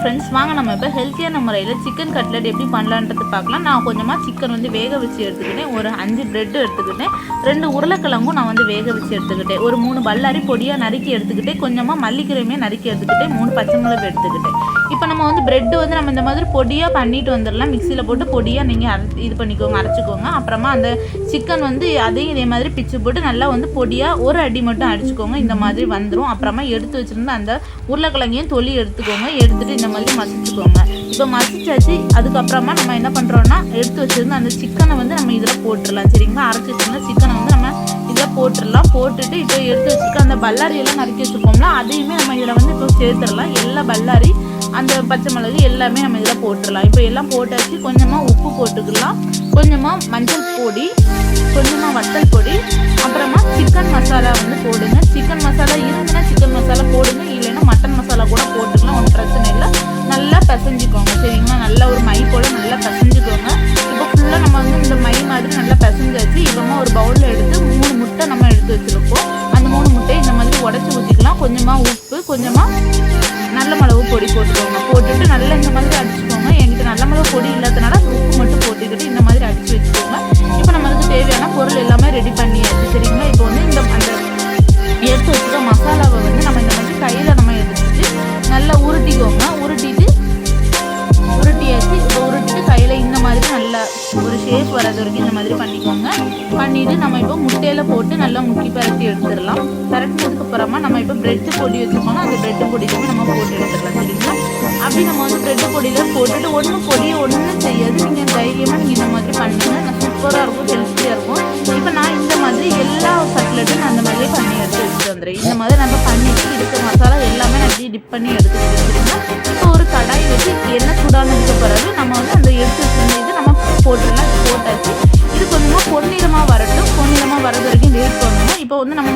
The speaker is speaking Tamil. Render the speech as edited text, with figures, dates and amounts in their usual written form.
ஃப்ரெண்ட்ஸ், வாங்க நம்ம இப்போ ஹெல்த்தியான முறையில் சிக்கன் கட்லெட் எப்படி பண்ணலான்றது பார்க்கலாம். நான் கொஞ்சமாக சிக்கன் வந்து வேக வச்சு எடுத்துக்கிட்டேன். ஒரு 5 பிரெட்டு எடுத்துக்கிட்டேன். 2 உருளைக்கிழங்கும் நான் வந்து வேக வச்சு எடுத்துக்கிட்டேன். ஒரு 3 பல்லாரி பொடியாக நறுக்கி எடுத்துக்கிட்டேன். கொஞ்சமாக மல்லிக்கீரையுமே நறுக்கி எடுத்துக்கிட்டேன். 3 பச்சை மிளகு எடுத்துக்கிட்டேன். இப்போ நம்ம வந்து பிரெட்டு வந்து நம்ம இந்த மாதிரி பொடியாக பண்ணிட்டு வந்துடலாம். மிக்சியில் போட்டு பொடியாக நீங்கள் இது பண்ணிக்கோங்க, அரைச்சிக்கோங்க. அப்புறமா அந்த சிக்கன் வந்து அதையும் இதே மாதிரி பிச்சு போட்டு நல்லா வந்து பொடியாக ஒரு அடி மட்டும் அடிச்சுக்கோங்க. இந்த மாதிரி வந்துடும். அப்புறமா எடுத்து வச்சுருந்த அந்த உருளைக்கிழங்கையும் தொலி எடுத்துக்கோங்க. எடுத்துகிட்டு இந்த மாதிரி மசிச்சுக்கோங்க. இப்போ மசிச்சாச்சு. அதுக்கப்புறமா நம்ம என்ன பண்ணுறோன்னா, எடுத்து வச்சுருந்த அந்த சிக்கனை வந்து நம்ம இதில் போட்டுடலாம். சரிங்களா? அரைச்சி வச்சுருந்த சிக்கனை வந்து நம்ம இதில் போட்டுடலாம். போட்டுட்டு இப்போ எடுத்து வச்சுருக்க அந்த பல்லாரியெல்லாம் நறுக்கி வச்சுருக்கோம்ல, அதையுமே நம்ம இதில் வந்து இப்போ சேர்த்துடலாம். எல்லா பல்லாரி, அந்த பச்சை மிளகு எல்லாமே நம்ம இதில் போட்டுடலாம். இப்போ எல்லாம் போட்டாச்சு. கொஞ்சமாக உப்பு போட்டுக்கலாம், கொஞ்சமாக மஞ்சள் பொடி, கொஞ்சமாக வத்தல் பொடி, அப்புறமா சிக்கன் மசாலா வந்து போடுங்க. சிக்கன் மசாலா இருந்துன்னா சிக்கன் மசாலா போடுங்க, இல்லைன்னா மட்டன் மசாலா கூட போட்டுக்கலாம், ஒன்றும் பிரச்சனை இல்லை. நல்லா பிசைஞ்சிக்கோங்க. சரிங்களா? நல்லா ஒரு மை போல் நல்லா பிசைஞ்சிக்கோங்க. இப்போ ஃபுல்லாக நம்ம வந்து இந்த மை மாதிரி நல்லா பிசைஞ்சாச்சு. இப்போமா ஒரு பவுலில் எடுத்து 3 முட்டை நம்ம எடுத்து வச்சுருக்கோம். அந்த 3 முட்டையை இந்த மாதிரி உடச்சி ஊற்றிக்கலாம். கொஞ்சமாக உப்பு, கொஞ்சமாக நல்ல மிளகு பொடி போட்டுக்கோங்க. போட்டுட்டு நல்லா இந்த மாதிரி அடிச்சுக்கோங்க. என்கிட்ட நல்ல மிளகு பொடி இல்லாதனால உப்பு மட்டும் போட்டுக்கிட்டு இந்த மாதிரி அடித்து வச்சுக்கோங்க. இப்போ நம்மளுக்கு தேவையான பொருள் எல்லாமே ரெடி பண்ணியாச்சு. சரிங்களா? இப்போ வந்து இந்த அந்த எடுத்து வச்சுக்க மசாலாவை வந்து நம்ம இந்த மாதிரி கையில் நம்ம எடுத்துட்டு நல்லா உருட்டிக்கோங்க. உருட்டியாச்சு. இப்போ உருட்டிட்டு கையில் இந்த மாதிரி நல்லா ஒரு ஷேப் வர்றது வரைக்கும் இந்த மாதிரி பண்ணிக்கோங்க. பண்ணிவிட்டு நம்ம இப்போ முட்டையில் போட்டு நல்லா முக்கி பரட்டி எடுத்துடலாம். பரட்டினதுக்கு அப்புறமா நம்ம இப்போ பிரெட்டு பொடி வச்சுக்கோங்க. அந்த பிரெட்டு பொடியிலுமே நம்ம போட்டு எடுத்துடலாம். சரிங்களா? அப்படி நம்ம வந்து பிரெட்டு பொடியில் போட்டுட்டு ஒன்றும் பொடியை ஒன்றும் செய்யாது. நீங்கள் தைரியமாக நீங்கள் இந்த மாதிரி பண்ணுங்கள். சூப்பராக இருக்கும், ஹெல்த்தியாக இருக்கும். இப்போ நான் இந்த மாதிரி எல்லா கட்லெட்டும் நான் அந்த மாதிரியே பண்ணி எடுத்து வச்சுட்டு வந்துடுறேன். இந்த மாதிரி நம்ம பண்ணிட்டு இருக்க மசாலா எல்லாமே நான் இப்படி டிப் பண்ணி எடுத்து வச்சுருக்கோம். இப்போ ஒரு கடாய் வச்சு எண்ணெய் சூடானதுக்கு பிறகு நம்ம வந்து அந்த எடுத்து வச்சுருந்த இது நம்ம போட்டுடலாம். போட்டாச்சு. இது கொஞ்சமாக பொன்னிறமாக வரட்டும். பொன்னிறமாக வரது வரைக்கும் வெயிட் பண்ணணும். இப்போ வந்து நம்ம